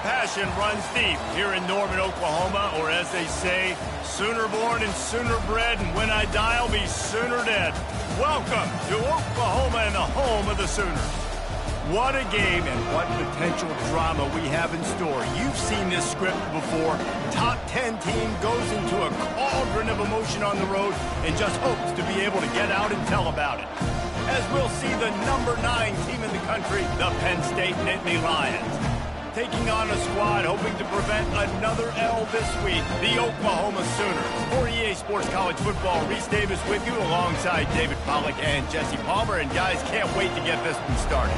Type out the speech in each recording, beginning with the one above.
passion runs deep here in Norman, Oklahoma, or as they say, sooner born and sooner bred, and when I die, I'll be sooner dead. Welcome to Oklahoma and the home of the Sooners. What a game and what potential drama we have in store. You've seen this script before. Top 10 team goes into a cauldron of emotion on the road and just hopes to be able to get out and tell about it. As we'll see the number 9 team in the country, the Penn State Nittany Lions, taking on a squad hoping to prevent another L this week, the Oklahoma Sooners. For EA Sports College Football, Reese Davis with you alongside David Pollack and Jesse Palmer. And guys, can't wait to get this one started.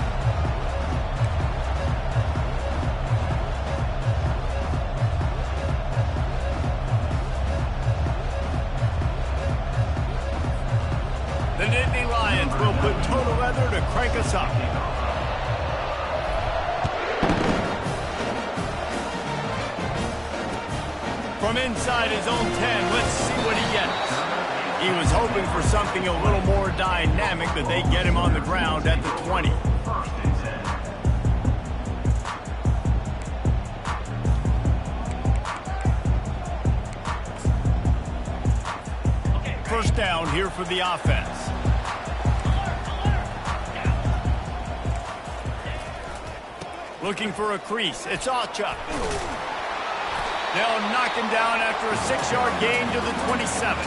The Nittany Lions will put total weather to crank us up. From inside his own 10, let's see what he gets. He was hoping for something a little more dynamic, but they get him on the ground at the 20. First down here for the offense. Looking for a crease. It's Acha. They'll knock him down after a 6-yard gain to the 27.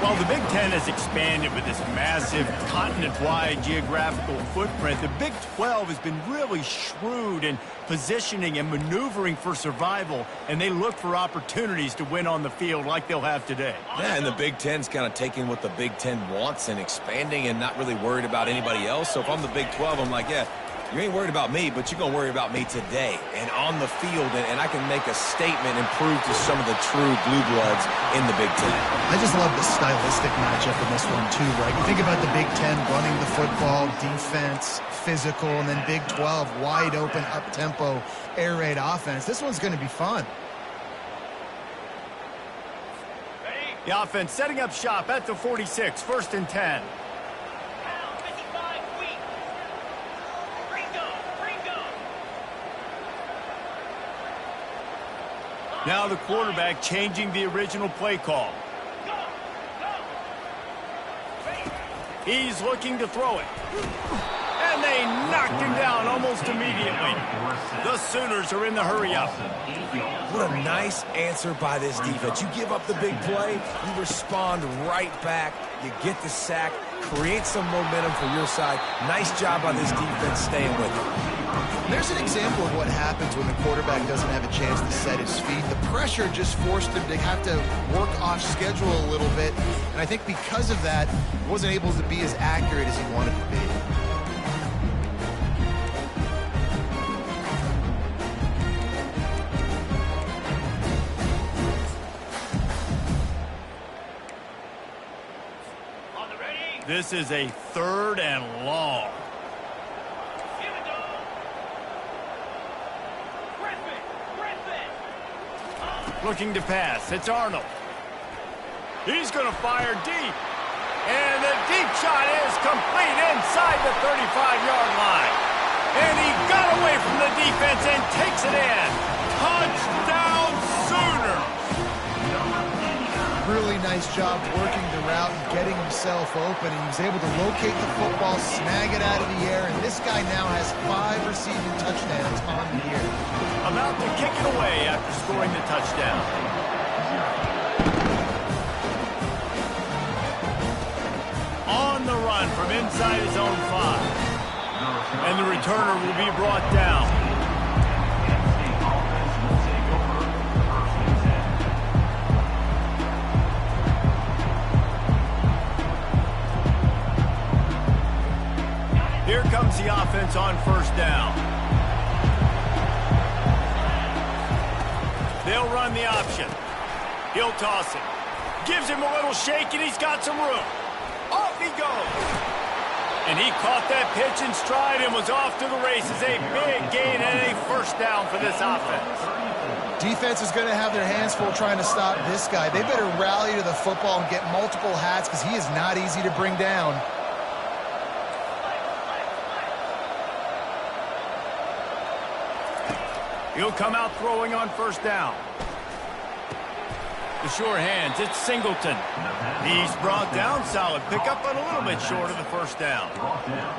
While the Big Ten has expanded with this massive continent-wide geographical footprint, the Big 12 has been really shrewd in positioning and maneuvering for survival, and they look for opportunities to win on the field like they'll have today. Yeah, and the Big Ten's kind of taking what the Big Ten wants and expanding and not really worried about anybody else. So if I'm the Big 12, I'm like, yeah, you ain't worried about me, but you're going to worry about me today and on the field, and I can make a statement and prove to some of the true blue bloods in the Big Ten. I just love the stylistic matchup in this one, too, right? You think about the Big Ten running the football, defense, physical, and then Big 12, wide open, up-tempo, air raid offense. This one's going to be fun. The offense setting up shop at the 46, 1st and 10. Now the quarterback changing the original play call. He's looking to throw it. And they knocked him down almost immediately. The Sooners are in the hurry-up. What a nice answer by this defense. You give up the big play, you respond right back, you get the sack, create some momentum for your side. Nice job by this defense staying with it. There's an example of what happens when the quarterback doesn't have a chance to set his feet. The pressure just forced him to have to work off schedule a little bit. And I think because of that, he wasn't able to be as accurate as he wanted to be. This is a 3rd and long. Looking to pass. It's Arnold. He's going to fire deep. And the deep shot is complete inside the 35-yard line. And he got away from the defense and takes it in. Touchdown, Sooners! Really nice job working the route and getting himself open. And he was able to locate the football, snag it out of the air, and this guy now has 5 receiving touchdowns on the year. About to kick it away after scoring the touchdown. On the run from inside his own 5. And the returner will be brought down. Here comes the offense on 1st down. They'll run the option. He'll toss it. Gives him a little shake, and he's got some room. Off he goes. And he caught that pitch in stride and was off to the races. A big gain and a 1st down for this offense. Defense is going to have their hands full trying to stop this guy. They better rally to the football and get multiple hats because he is not easy to bring down. He'll come out throwing on first down. The sure hands, it's Singleton. He's brought down, solid pickup, but a little bit short of the first down.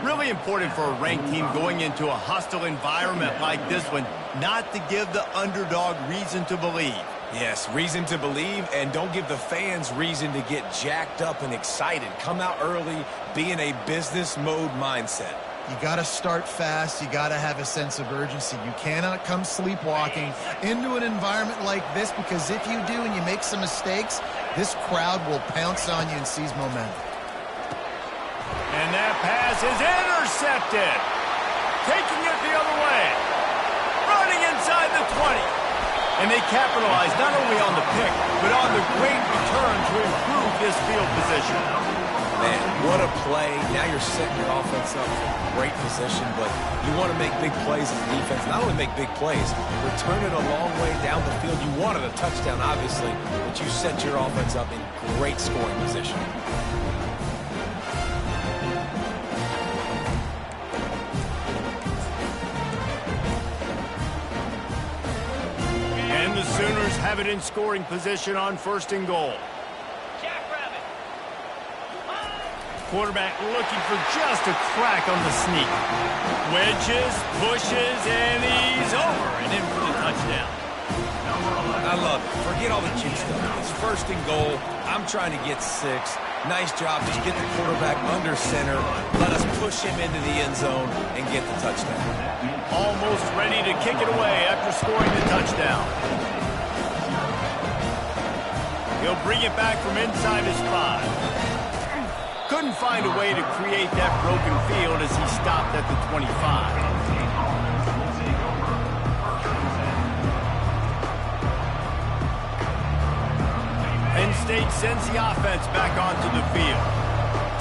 Really important for a ranked team going into a hostile environment like this one, not to give the underdog reason to believe. Yes, reason to believe, and don't give the fans reason to get jacked up and excited. Come out early, be in a business mode mindset. You got to start fast. You got to have a sense of urgency. You cannot come sleepwalking into an environment like this, because if you do and you make some mistakes, this crowd will pounce on you and seize momentum. And that pass is intercepted. Taking it the other way. Running inside the 20. And they capitalize not only on the pick, but on the great return to improve this field position. Man, what a play. Now you're setting your offense up for great position, but you want to make big plays as a defense. Not only make big plays, return it a long way down the field. You wanted a touchdown, obviously, but you set your offense up in great scoring position. And the Sooners have it in scoring position on first and goal. Quarterback looking for just a crack on the sneak. Wedges, pushes, and he's over and in for the touchdown. I love it. Forget all the cute stuff. It's first and goal. I'm trying to get 6. Nice job. Just get the quarterback under center. Let us push him into the end zone and get the touchdown. Almost ready to kick it away after scoring the touchdown. He'll bring it back from inside his 5. Couldn't find a way to create that broken field as he stopped at the 25. Penn State sends the offense back onto the field.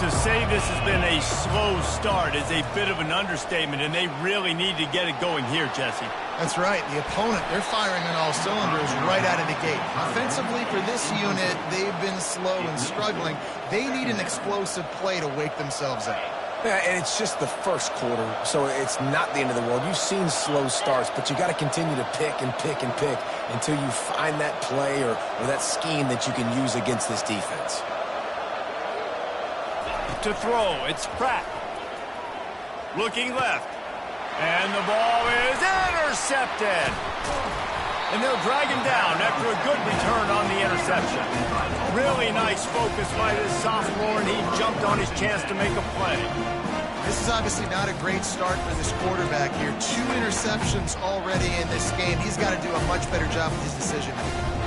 To say this has been a slow start is a bit of an understatement, and they really need to get it going here, Jesse. That's right. The opponent, they're firing on all cylinders right out of the gate. Offensively, for this unit, they've been slow and struggling. They need an explosive play to wake themselves up. Yeah, and it's just the first quarter, so it's not the end of the world. You've seen slow starts, but you got to continue to pick and pick and pick until you find that play or that scheme that you can use against this defense. To throw, it's Pratt. Looking left. And the ball is intercepted. And they'll drag him down after a good return on the interception. Really nice focus by this sophomore, and he jumped on his chance to make a play. This is obviously not a great start for this quarterback here. 2 interceptions already in this game. He's got to do a much better job with his decision making.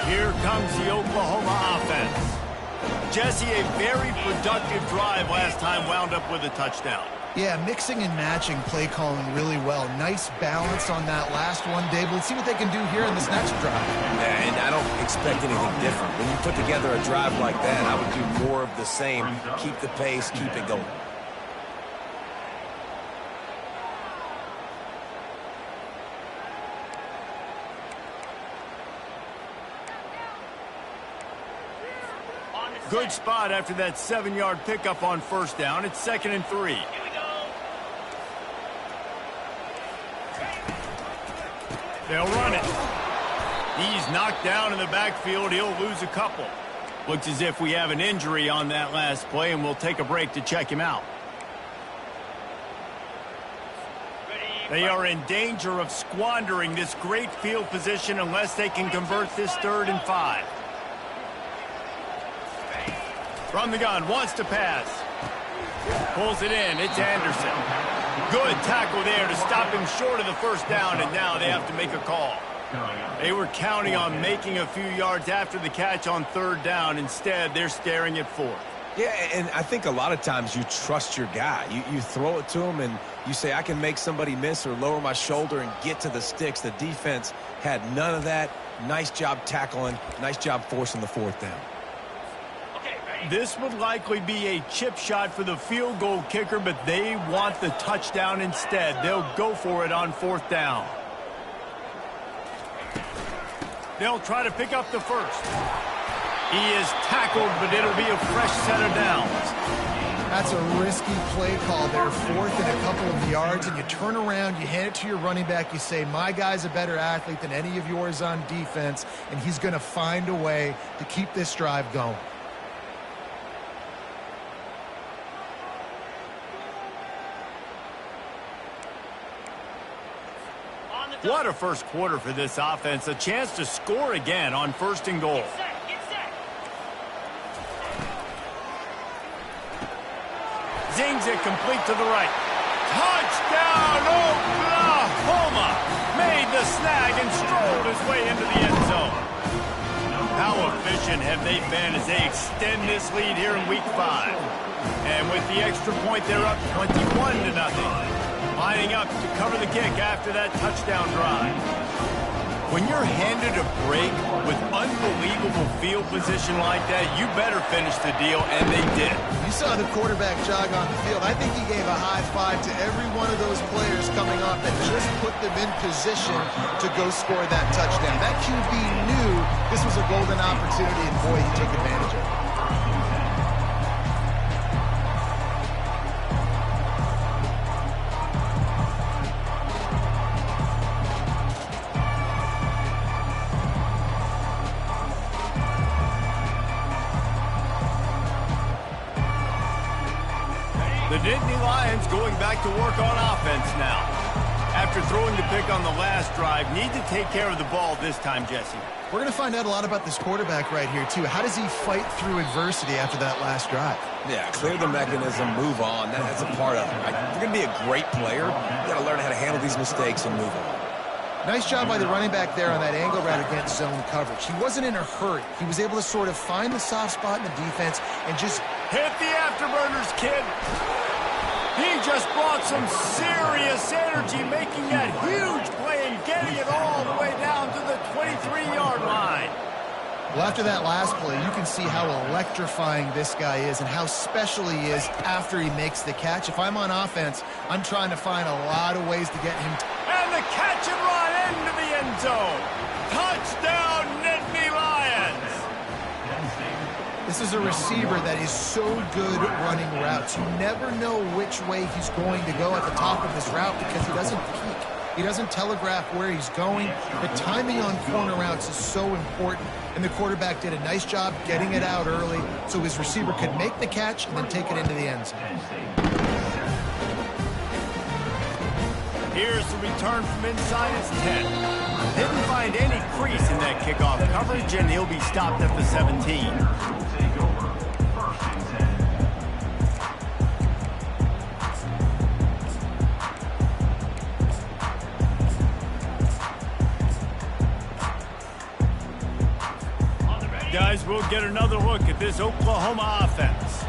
Here comes the Oklahoma offense. Jesse, a very productive drive last time wound up with a touchdown. Yeah, mixing and matching play calling really well. Nice balance on that last one, Dave. Let's see what they can do here in this next drive. Yeah, and I don't expect anything different. When you put together a drive like that, I would do more of the same. Keep the pace, keep it going. Good spot after that 7-yard pickup on first down. It's 2nd and 3. They'll run it. He's knocked down in the backfield. He'll lose a couple. Looks as if we have an injury on that last play, and we'll take a break to check him out. They are in danger of squandering this great field position unless they can convert this 3rd and 5. From the gun, wants to pass. Pulls it in, it's Anderson. Good tackle there to stop him short of the first down, and now they have to make a call. They were counting on making a few yards after the catch on 3rd down. Instead, they're staring at 4th. Yeah, and I think a lot of times you trust your guy. You throw it to him, and you say, I can make somebody miss or lower my shoulder and get to the sticks. The defense had none of that. Nice job tackling. Nice job forcing the 4th down. This would likely be a chip shot for the field goal kicker, but they want the touchdown instead. They'll go for it on 4th down. They'll try to pick up the first. He is tackled, but it'll be a fresh set of downs. That's a risky play call there, 4th and a couple of yards, and you turn around, you hand it to your running back, you say, my guy's a better athlete than any of yours on defense, and he's going to find a way to keep this drive going. What a first quarter for this offense. A chance to score again on 1st and goal. Zings it complete to the right. Touchdown, Oklahoma! Made the snag and strolled his way into the end zone. How efficient have they been as they extend this lead here in Week 5? And with the extra point, they're up 21-0. Lining up to cover the kick after that touchdown drive. When you're handed a break with unbelievable field position like that, you better finish the deal, and they did. You saw the quarterback jog on the field. I think he gave a high five to every one of those players coming off that just put them in position to go score that touchdown. That QB knew this was a golden opportunity, and boy, he took advantage of it. The Nittany Lions going back to work on offense now. After throwing the pick on the last drive, need to take care of the ball this time, Jesse. We're going to find out a lot about this quarterback right here, too. How does he fight through adversity after that last drive? Yeah, clear the mechanism, move on. That's a part of it. Right? If you're going to be a great player, you got to learn how to handle these mistakes and move on. Nice job by the running back there on that angle route against zone coverage. He wasn't in a hurry. He was able to sort of find the soft spot in the defense and just hit the afterburners, kid. He just brought some serious energy, making that huge play and getting it all the way down to the 23-yard line. Well, after that last play, you can see how electrifying this guy is and how special he is after he makes the catch. If I'm on offense, I'm trying to find a lot of ways to get him. And the catch and run into the end zone. Touchdown, Nittany Lions. This is a receiver that is so good at running routes. You never know which way he's going to go at the top of this route because he doesn't peek. He doesn't telegraph where he's going. The timing on corner routes is so important, and the quarterback did a nice job getting it out early so his receiver could make the catch and then take it into the end zone. Here's the return from inside his 10. Didn't find any crease in that kickoff coverage, and he'll be stopped at the 17. Guys, we'll get another look at this Oklahoma offense.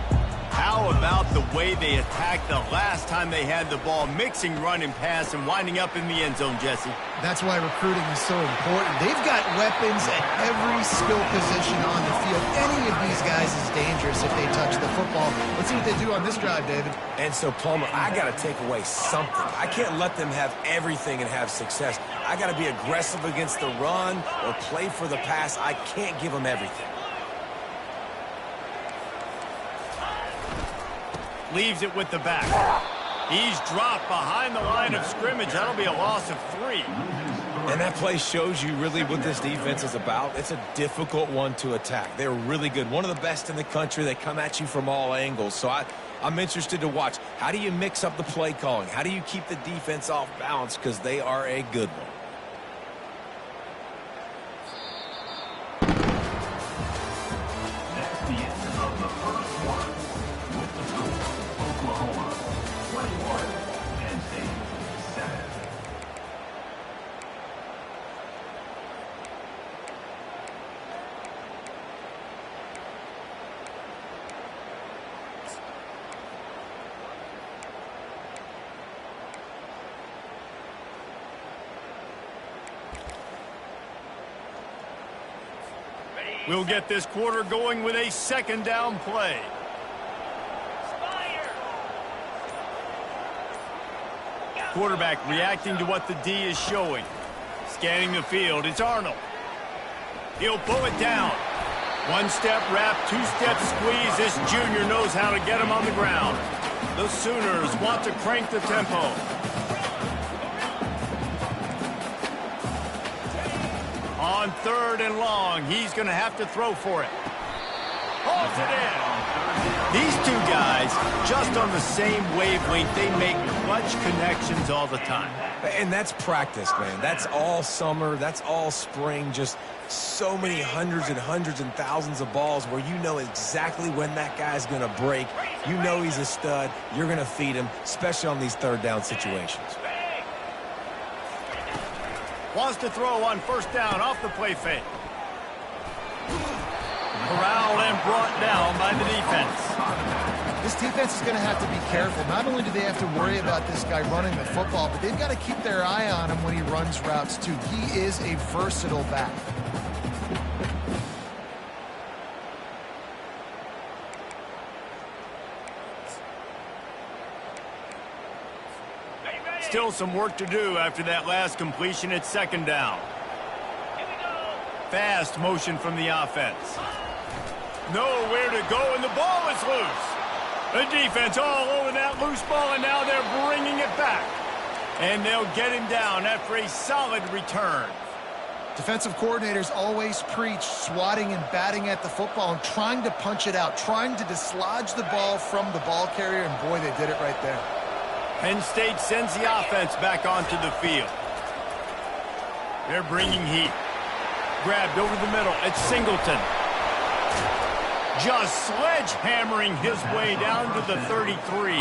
How about the way they attacked the last time they had the ball, mixing run and pass and winding up in the end zone, Jesse? That's why recruiting is so important. They've got weapons at every skill position on the field. Any of these guys is dangerous if they touch the football. Let's see what they do on this drive, David. And so, Palmer, I got to take away something. I can't let them have everything and have success. I got to be aggressive against the run or play for the pass. I can't give them everything. Leaves it with the back. He's dropped behind the line of scrimmage. That'll be a loss of 3. And that play shows you really what this defense is about. It's a difficult one to attack. They're really good. One of the best in the country. They come at you from all angles. So I'm interested to watch. How do you mix up the play calling? How do you keep the defense off balance? Because they are a good one. We'll get this quarter going with a second down play. Quarterback reacting to what the D is showing. Scanning the field, it's Arnold. He'll pull it down. One-step wrap, two-step squeeze. This junior knows how to get him on the ground. The Sooners want to crank the tempo. On 3rd and long, he's going to have to throw for it. Holds it in. These two guys, just on the same wavelength, they make clutch connections all the time. And that's practice, man. That's all summer. That's all spring. Just so many hundreds and hundreds and thousands of balls where you know exactly when that guy's going to break. You know he's a stud. You're going to feed him, especially on these 3rd down situations. Wants to throw on 1st down off the play fake. Corralled and brought down by the defense. This defense is going to have to be careful. Not only do they have to worry about this guy running the football, but they've got to keep their eye on him when he runs routes too. He is a versatile back. Still some work to do after that last completion at 2nd down. Fast motion from the offense. Nowhere to go, and the ball is loose. The defense all over that loose ball, and now they're bringing it back. And they'll get him down after a solid return. Defensive coordinators always preach swatting and batting at the football and trying to punch it out, trying to dislodge the ball from the ball carrier, and boy, they did it right there. Penn State sends the offense back onto the field. They're bringing heat. Grabbed over the middle. It's Singleton. Just sledgehammering his way down to the 33.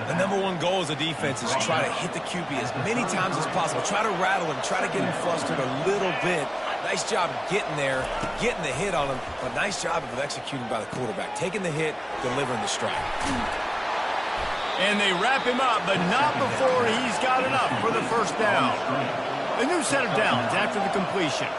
The #1 goal as a defense is try to hit the QB as many times as possible. Try to rattle him. Try to get him flustered a little bit. Nice job getting there, getting the hit on him, but nice job of executing by the quarterback. Taking the hit, delivering the strike. And they wrap him up, but not before he's got enough for the 1st down. A new set of downs after the completion.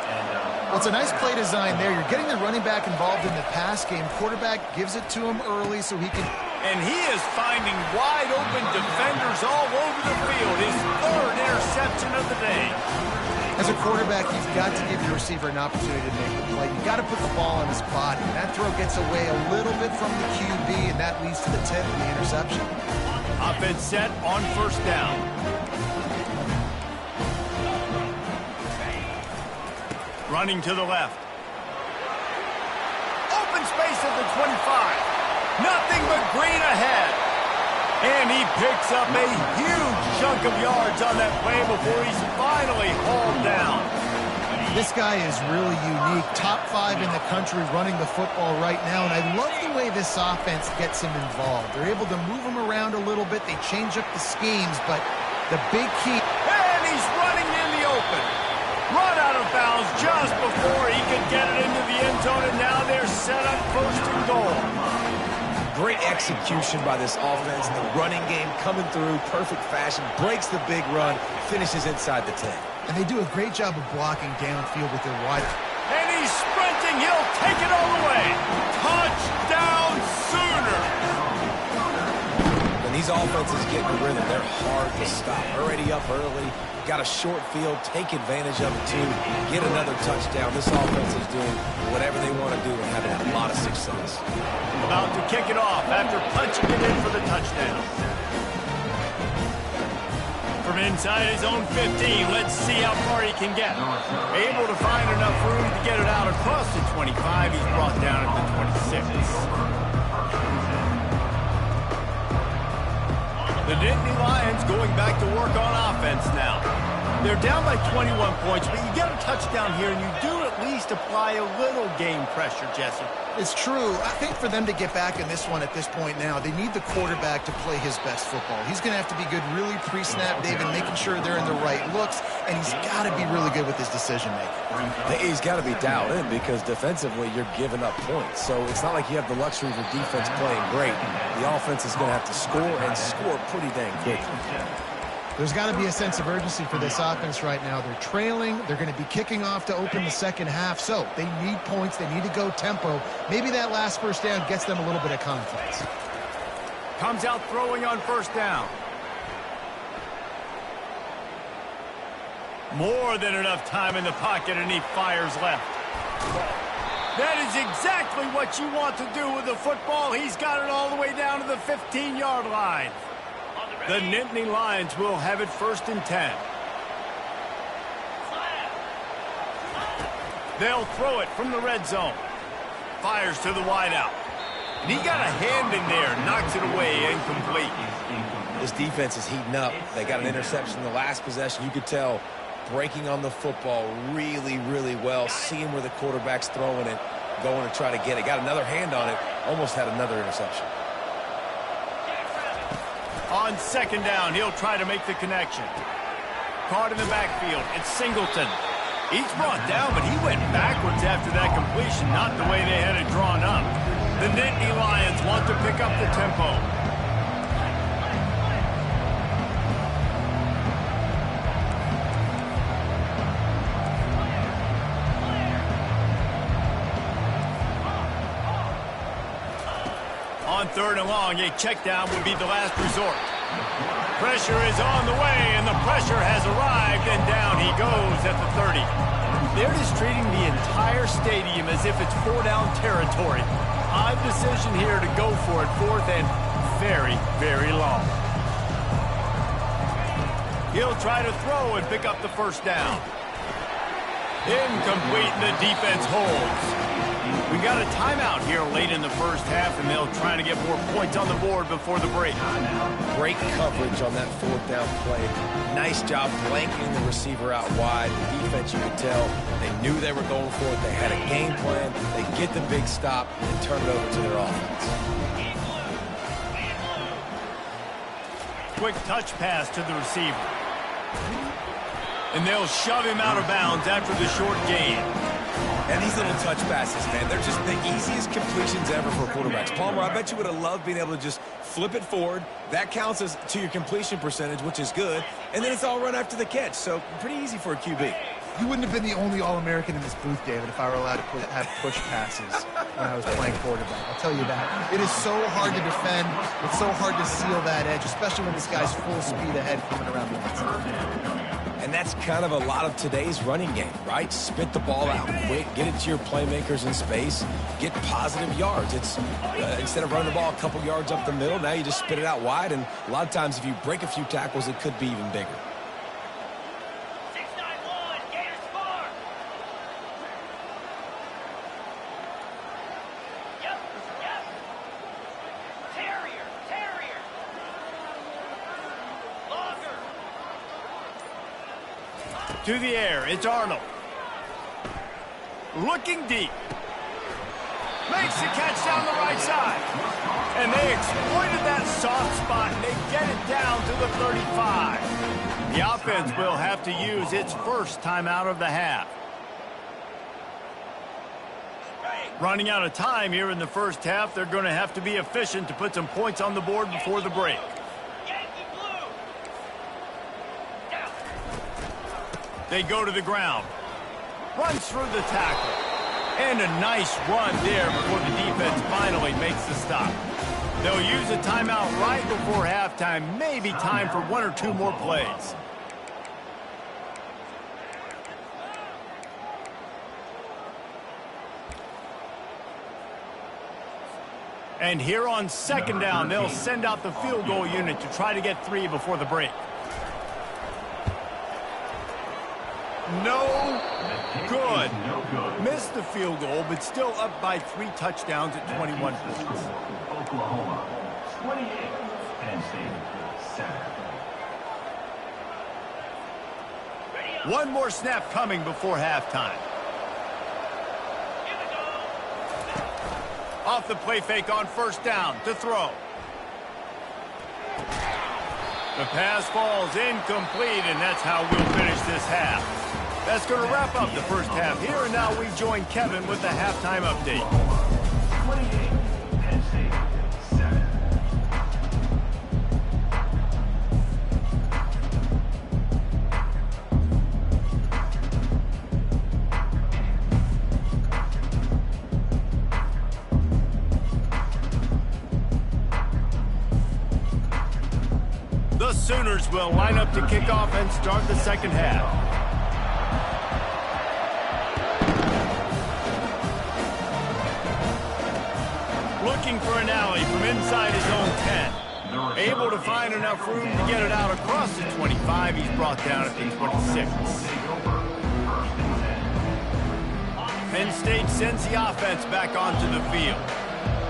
Well, it's a nice play design there. You're getting the running back involved in the pass game. Quarterback gives it to him early so he can... And he is finding wide-open defenders all over the field. His 3rd interception of the day. As a quarterback, you've got to give your receiver an opportunity to make the play. You've got to put the ball on his body. That throw gets away a little bit from the QB, and that leads to the tip and the interception. Offense set on 1st down. Running to the left. Open space at the 25. Nothing but green ahead. And he picks up a huge chunk of yards on that play before he's finally hauled down. This guy is really unique. Top 5 in the country running the football right now, and I love the way this offense gets him involved. They're able to move him around a little bit. They change up the schemes, but the big key... And he's running in the open. Run out of bounds just before he could get it into the end zone, and now they're set up 1st and goal. Great execution by this offense. The running game coming through, perfect fashion, breaks the big run, finishes inside the 10. And they do a great job of blocking downfield with their wide. And he's sprinting. He'll take it all the way. Touchdown, Sooner. When these offenses get in rhythm, they're hard to stop. Already up early, got a short field, take advantage of it too, get another touchdown. This offense is doing whatever they want to do and having a lot of success. About to kick it off after punching it in for the touchdown. From inside his own 15, let's see how far he can get. Able to find enough room to get it out across the 25. He's brought down at the 26. The Nittany Lions going back to work on offense now. They're down by 21 points, but you get a touchdown here, and you do at least apply a little game pressure, Jesse. It's true. I think for them to get back in this one at this point now, they need the quarterback to play his best football. He's going to have to be good really pre-snap, David, making sure they're in the right looks, and he's got to be really good with his decision-making. He's got to be dialed in because defensively you're giving up points. So it's not like you have the luxury of your defense playing great. The offense is going to have to score and score pretty dang quickly. There's got to be a sense of urgency for this offense right now. They're trailing. They're going to be kicking off to open the second half. So they need points. They need to go tempo. Maybe that last first down gets them a little bit of confidence. Comes out throwing on first down. More than enough time in the pocket, and he fires left. That is exactly what you want to do with the football. He's got it all the way down to the 15-yard line. The Nittany Lions will have it 1st and 10. They'll throw it from the red zone. Fires to the wideout. And he got a hand in there, knocks it away, incomplete. This defense is heating up. They got an interception in the last possession. You could tell breaking on the football really, really well, seeing where the quarterback's throwing it, going to try to get it. Got another hand on it, almost had another interception. On 2nd down, he'll try to make the connection. Caught in the backfield. It's Singleton. He's brought down, but he went backwards after that completion, not the way they had it drawn up. The Nittany Lions want to pick up the tempo. On 3rd and long, a check down would be the last resort. Pressure is on the way, and the pressure has arrived, and down he goes at the 30. They're just treating the entire stadium as if it's 4-down territory. Odd decision here to go for it, 4th and very, very long. He'll try to throw and pick up the 1st down. Incomplete, and the defense holds. We got a timeout here late in the 1st half, and they'll try to get more points on the board before the break. Great coverage on that 4th down play. Nice job blanketing the receiver out wide. The defense, you could tell, they knew they were going for it. They had a game plan. They get the big stop and turn it over to their offense. Quick touch pass to the receiver. And they'll shove him out of bounds after the short gain. And these little touch passes, man, they're just the easiest completions ever for quarterbacks. Palmer, I bet you would have loved being able to just flip it forward. That counts as to your completion percentage, which is good. And then it's all run after the catch, so pretty easy for a QB. You wouldn't have been the only All-American in this booth, David, if I were allowed to have push passes when I was playing quarterback. I'll tell you that. It is so hard to defend. It's so hard to seal that edge, especially when this guy's full speed ahead coming around the outside. And that's kind of a lot of today's running game, right? Spit the ball out quick, get it to your playmakers in space, get positive yards. It's instead of running the ball a couple yards up the middle, now you just spit it out wide, and a lot of times if you break a few tackles, it could be even bigger. 6-9-1, Gators score. Yep. Terrier. Longer. To the air, it's Arnold. Looking deep. Makes the catch down the right side. And they exploited that soft spot, and they get it down to the 35. The offense will have to use its 1st timeout of the half. Running out of time here in the 1st half, they're going to have to be efficient to put some points on the board before the break. They go to the ground. Runs through the tackle. And a nice run there before the defense finally makes the stop. They'll use a timeout right before halftime. Maybe time for 1 or 2 more plays. And here on 2nd down, they'll send out the field goal unit to try to get 3 before the break. No good. Missed the field goal, but still up by 3 touchdowns at 21 points. Oklahoma, 28, Penn State, 7. One more snap coming before halftime. Off the play fake on 1st down to throw. The pass falls incomplete, and that's how we'll finish this half. That's going to wrap up the 1st half here, and now we join Kevin with the halftime update. 28, Penn State, 7. The Sooners will line up to kick off and start the 2nd half. Looking for an alley from inside his own 10. Able to find enough room to get it out across the 25. He's brought down at the 26. Penn State sends the offense back onto the field.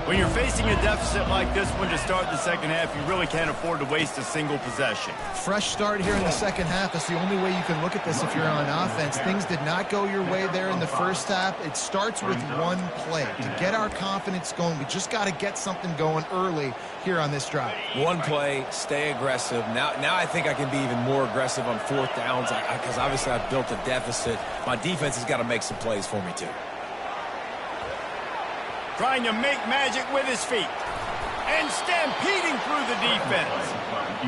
When you're facing a deficit like this one to start the second half, you really can't afford to waste a single possession. Fresh start here in the second half. That's the only way you can look at this if you're on offense. Things did not go your way there in the first half. It starts with one play. To get our confidence going, we just got to get something going early here on this drive. One play, stay aggressive. Now I think I can be even more aggressive on fourth downs because obviously I've built a deficit. My defense has got to make some plays for me too. Trying to make magic with his feet. And stampeding through the defense.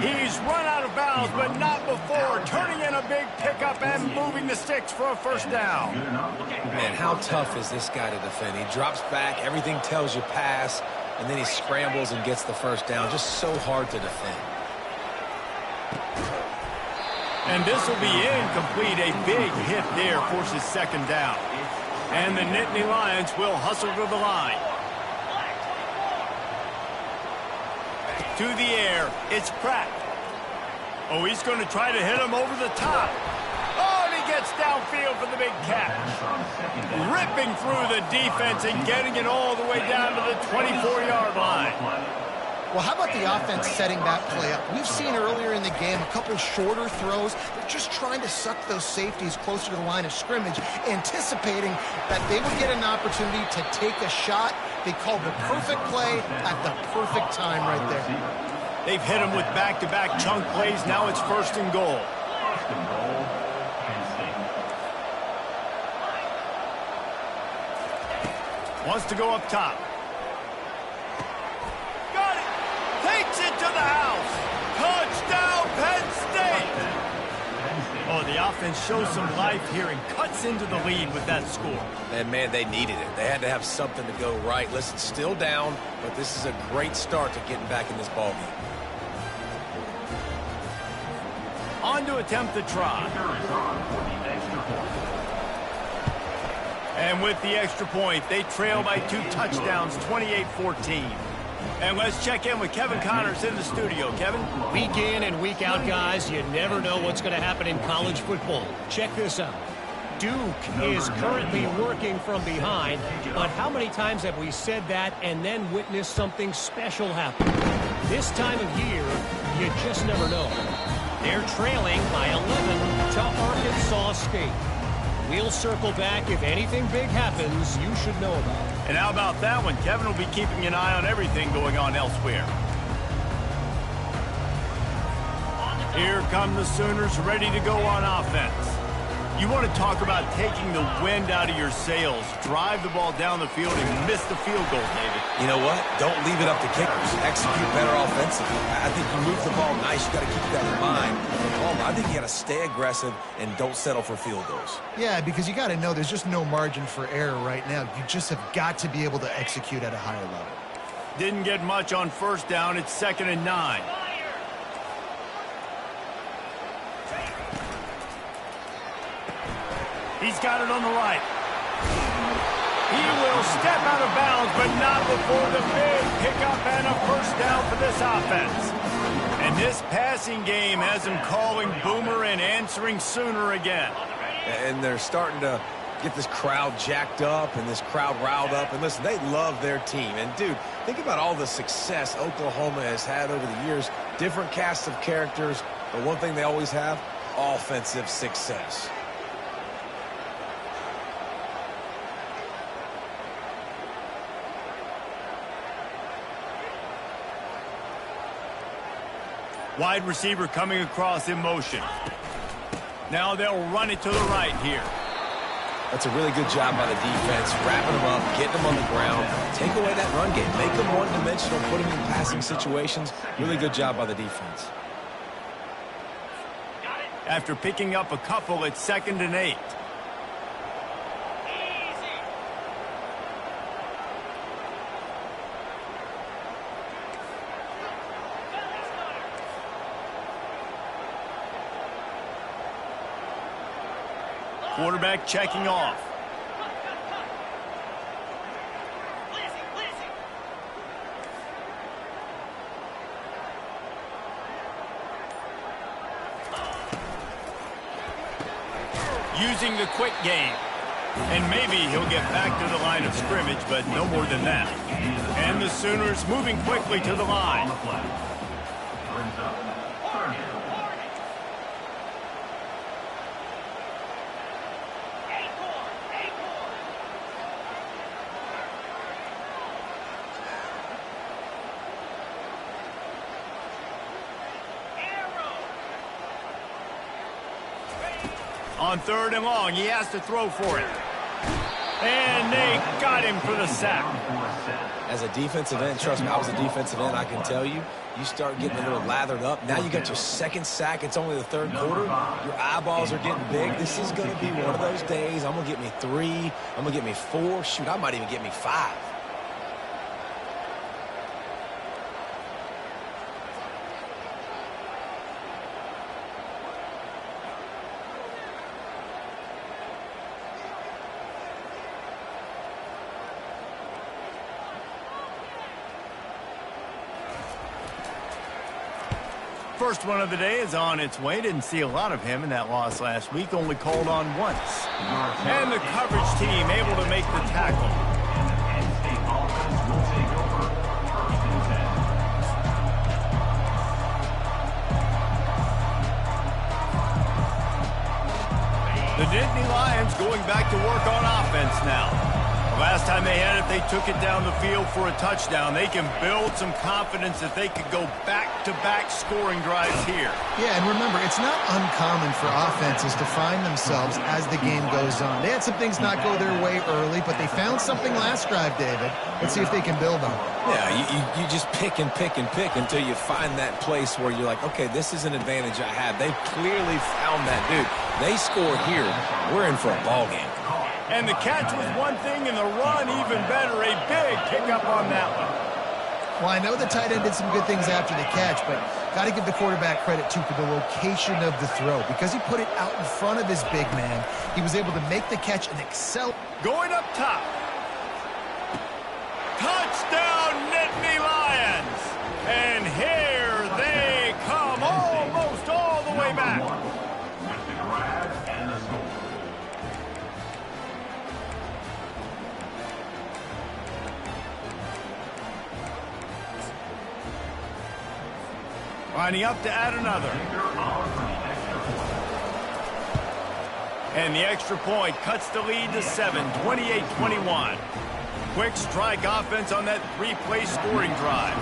He's run out of bounds, but not before turning in a big pickup and moving the sticks for a first down. Man, how tough is this guy to defend? He drops back, everything tells you pass, and then he scrambles and gets the first down. Just so hard to defend. And this will be incomplete. A big hit there forces second down. And the Nittany Lions will hustle to the line. To the air, it's Pratt. Oh, he's going to try to hit him over the top. Oh, and he gets downfield for the big catch. Ripping through the defense and getting it all the way down to the 24-yard line. Well, how about the offense setting that play up? We've seen earlier in the game a couple shorter throws. They're just trying to suck those safeties closer to the line of scrimmage, anticipating that they would get an opportunity to take a shot. They called the perfect play at the perfect time right there. They've hit him with back-to-back chunk plays. Now it's first and goal. First and goal, Penn State. Wants to go up top. Got it. Takes it to the house. Touchdown, Penn State. Oh, the offense shows some life here and cuts into the lead with that score. And, man, they needed it. They had to have something to go right. Listen, still down, but this is a great start to getting back in this ballgame. On to attempt the try. And with the extra point, they trail by 2 touchdowns, 28-14. And let's check in with Kevin Connors in the studio. Kevin? Week in and week out, guys, you never know what's going to happen in college football. Check this out. Duke is currently working from behind, but how many times have we said that and then witnessed something special happen? This time of year, you just never know. They're trailing by 11 to Arkansas State. We'll circle back if anything big happens you should know about. And how about that one? Kevin will be keeping an eye on everything going on elsewhere. Here come the Sooners ready to go on offense. You want to talk about taking the wind out of your sails. Drive the ball down the field and miss the field goal, David. You know what? Don't leave it up to kickers. Execute better offensively. I think you move the ball nice. You got to keep that in mind. I think you got to stay aggressive and don't settle for field goals. Yeah, because you got to know there's just no margin for error right now. You just have got to be able to execute at a higher level. Didn't get much on first down. It's 2nd and 9. He's got it on the right. He will step out of bounds, but not before the big pickup and a first down for this offense. And this passing game has him calling Boomer and answering Sooner again. And they're starting to get this crowd jacked up and this crowd riled up. And listen, they love their team. And, dude, think about all the success Oklahoma has had over the years. Different casts of characters, but one thing they always have, offensive success. Wide receiver coming across in motion. Now they'll run it to the right here. That's a really good job by the defense, wrapping them up, getting them on the ground. Take away that run game. Make them one-dimensional, put them in passing situations. Really good job by the defense. After picking up a couple, it's 2nd and 8. Quarterback checking off. using the quick game. And maybe he'll get back to the line of scrimmage, but no more than that. And the Sooners moving quickly to the line. Brings up third down. On 3rd and long, he has to throw for it. And they got him for the sack. As a defensive end, trust me, I was a defensive end, I can tell you, you start getting a little lathered up. Now you got your 2nd sack. It's only the 3rd quarter. Your eyeballs are getting big. This is going to be one of those days. I'm going to get me 3. I'm going to get me 4. Shoot, I might even get me 5. First one of the day is on its way. Didn't see a lot of him in that loss last week. Only called on once. And the coverage team able to make the tackle. Penn State offense will take over 1st and 10. The Nittany Lions going back to work on offense now. The last time they had it, they took it down the field for a touchdown. They can build some confidence that they could go back-to-back scoring drives here. Yeah, and remember, it's not uncommon for offenses to find themselves as the game goes on. They had some things not go their way early, but they found something last drive, David. Let's see if they can build on it. Yeah, you just pick and pick and pick until you find that place where you're like, okay, this is an advantage I have. They've clearly found that, dude. They score here, we're in for a ball game. And the catch was one thing, and the run even better. A big pickup on that one. Well, I know the tight end did some good things after the catch, but got to give the quarterback credit, too, for the location of the throw. Because he put it out in front of his big man, he was able to make the catch and excel. Going up top. Touchdown, Nittany Lions. And here they come, almost all the way back. With the grab and the score. Lining up to add another. And the extra point cuts the lead to 7, 28-21. Quick strike offense on that 3-play scoring drive.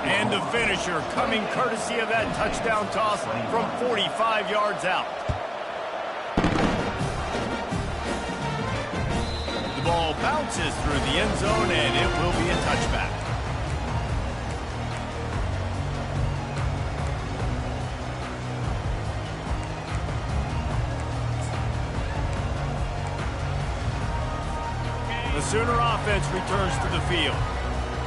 And the finisher coming courtesy of that touchdown toss from 45 yards out. The ball bounces through the end zone, and it will be a touchback. The Sooner offense returns to the field.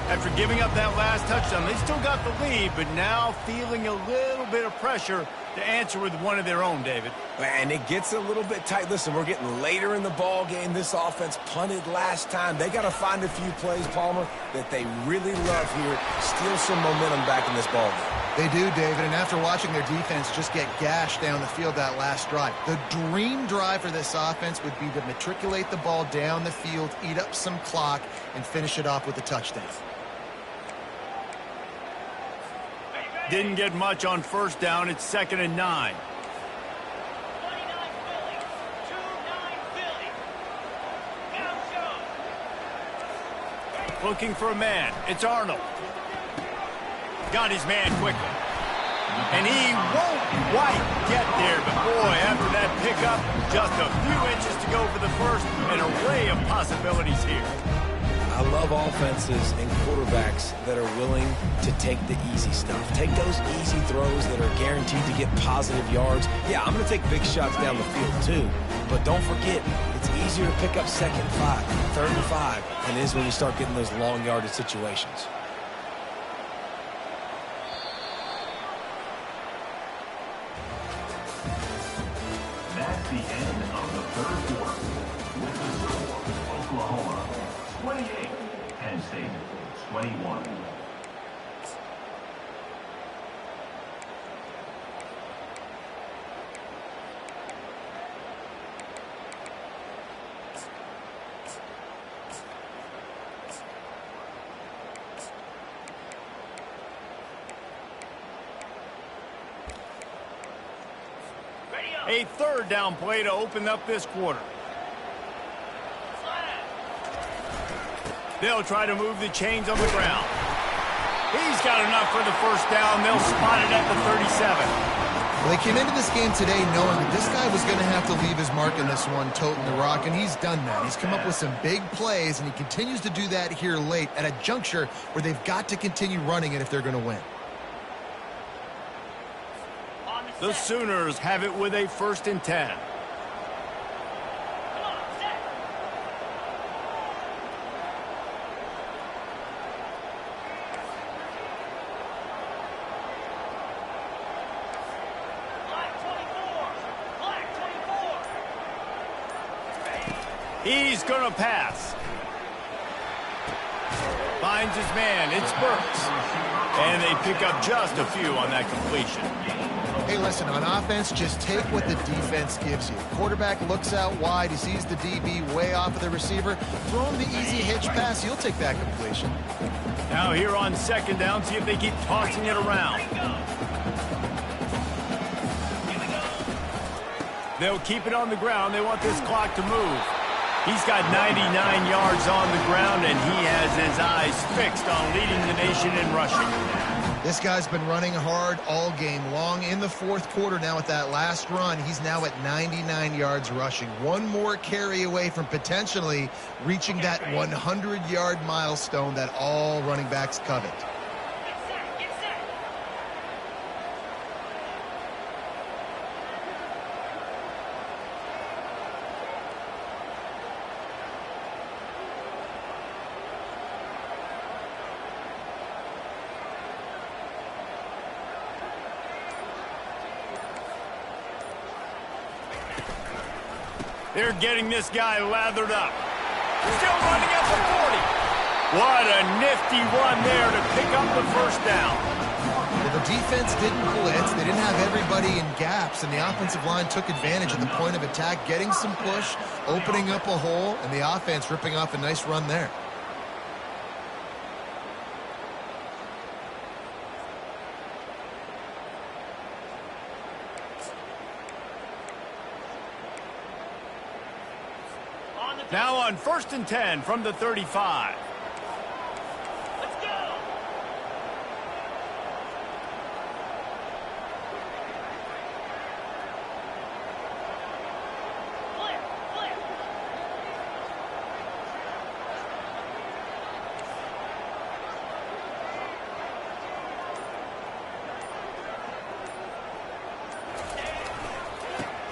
After giving up that last touchdown, they still got the lead, but now feeling a little bit of pressure to answer with one of their own, David. And it gets a little bit tight. Listen, we're getting later in the ball game. This offense punted last time. They got to find a few plays, Palmer, that they really love here. Steal some momentum back in this ball game. They do, David, and after watching their defense just get gashed down the field that last drive, the dream drive for this offense would be to matriculate the ball down the field, eat up some clock, and finish it off with a touchdown. Didn't get much on first down. It's 2nd and 9. 29 Philly. 2-9 Philly. Now show. Looking for a man. It's Arnold. Got his man quickly. And he won't quite get there, but boy, after that pickup, just a few inches to go for the first. An array of possibilities here. I love offenses and quarterbacks that are willing to take the easy stuff. Take those easy throws that are guaranteed to get positive yards. Yeah, I'm going to take big shots down the field too. But don't forget, it's easier to pick up 2nd and 5, 3rd and 5 than it is when you start getting those long yardage situations. That's the end of the 3rd quarter. With the score, Oklahoma 28, Penn State 21. A third down play to open up this quarter. They'll try to move the chains on the ground. He's got enough for the first down. They'll spot it at the 37. Well, they came into this game today knowing that this guy was going to have to leave his mark in this one, toting the rock, and he's done that. He's come up with some big plays, and he continues to do that here late at a juncture where they've got to continue running it if they're going to win. The Sooners have it with a 1st and 10. He's going to pass. Finds his man. It's Burks. And they pick up just a few on that completion. Hey, listen, on offense, just take what the defense gives you. Quarterback looks out wide. He sees the DB way off of the receiver. Throw him the easy hitch pass. He'll take that completion. Now here on 2nd down, see if they keep tossing it around. They'll keep it on the ground. They want this clock to move. He's got 99 yards on the ground, and he has his eyes fixed on leading the nation in rushing. This guy's been running hard all game long. In the 4th quarter now with that last run, he's now at 99 yards rushing. One more carry away from potentially reaching that 100-yard milestone that all running backs covet. They're getting this guy lathered up. Still running at the 40. What a nifty run there to pick up the 1st down. Well, the defense didn't blitz. They didn't have everybody in gaps, and the offensive line took advantage at the point of attack, getting some push, opening up a hole, and the offense ripping off a nice run there. Now on 1st and 10 from the 35. Let's go. Flip.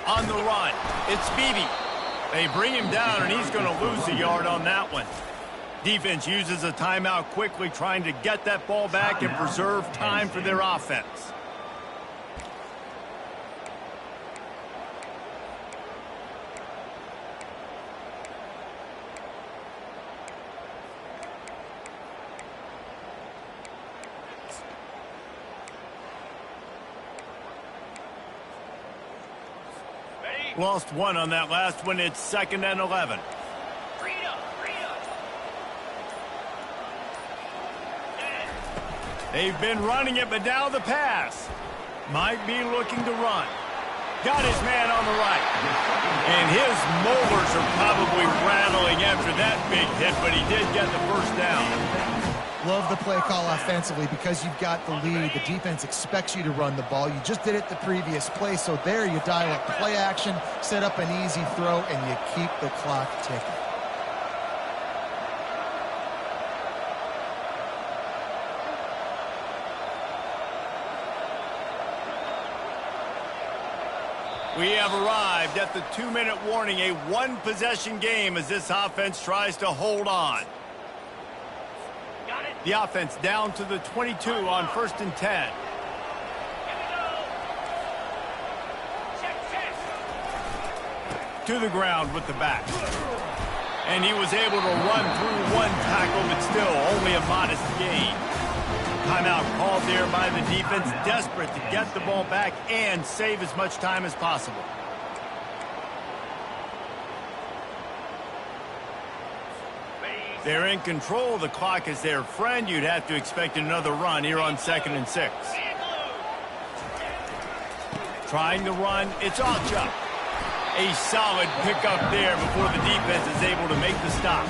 On the run, it's Beebe. They bring him down, and he's going to lose a yard on that one. Defense uses a timeout quickly, trying to get that ball back and preserve time for their offense. Lost one on that last one. It's 2nd and 11. They've been running it, but now the pass. Might be looking to run. Got his man on the right. And his molars are probably rattling after that big hit, but he did get the 1st down. Love the play call offensively because you've got the lead. The defense expects you to run the ball. You just did it the previous play, so there you dial up play action, set up an easy throw, and you keep the clock ticking. We have arrived at the 2-minute warning, a 1-possession game as this offense tries to hold on. The offense down to the 22 on 1st and 10. To the ground with the back. And he was able to run through one tackle, but still only a modest gain. Timeout called there by the defense, desperate to get the ball back and save as much time as possible. They're in control. The clock is their friend. You'd have to expect another run here on 2nd and 6. Trying to run, it's Alcha. A solid pickup there before the defense is able to make the stop.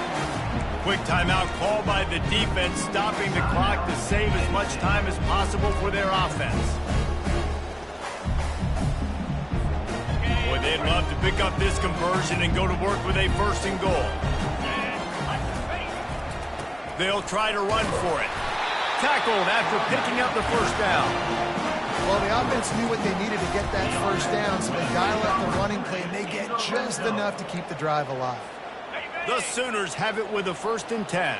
Quick timeout called by the defense, stopping the clock to save as much time as possible for their offense. Boy, they'd love to pick up this conversion and go to work with a 1st and goal. They'll try to run for it. Tackled after picking up the 1st down. Well, the offense knew what they needed to get that 1st down, so they dial up the running play, and they get just enough to keep the drive alive. The Sooners have it with a 1st and 10.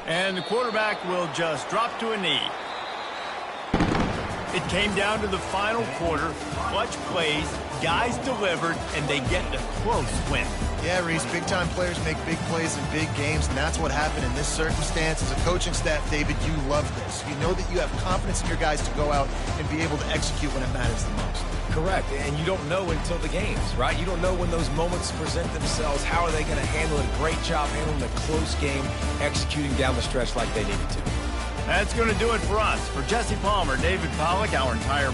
And the quarterback will just drop to a knee. It came down to the final quarter. Clutch plays, guys delivered, and they get a close win. Yeah, Reese, big-time players make big plays in big games, and that's what happened in this circumstance. As a coaching staff, David, you love this. You know that you have confidence in your guys to go out and be able to execute when it matters the most. Correct, and you don't know until the games, right? You don't know when those moments present themselves. How are they going to handle it? Great job handling a close game, executing down the stretch like they needed to. That's going to do it for us. For Jesse Palmer, David Pollack, our entire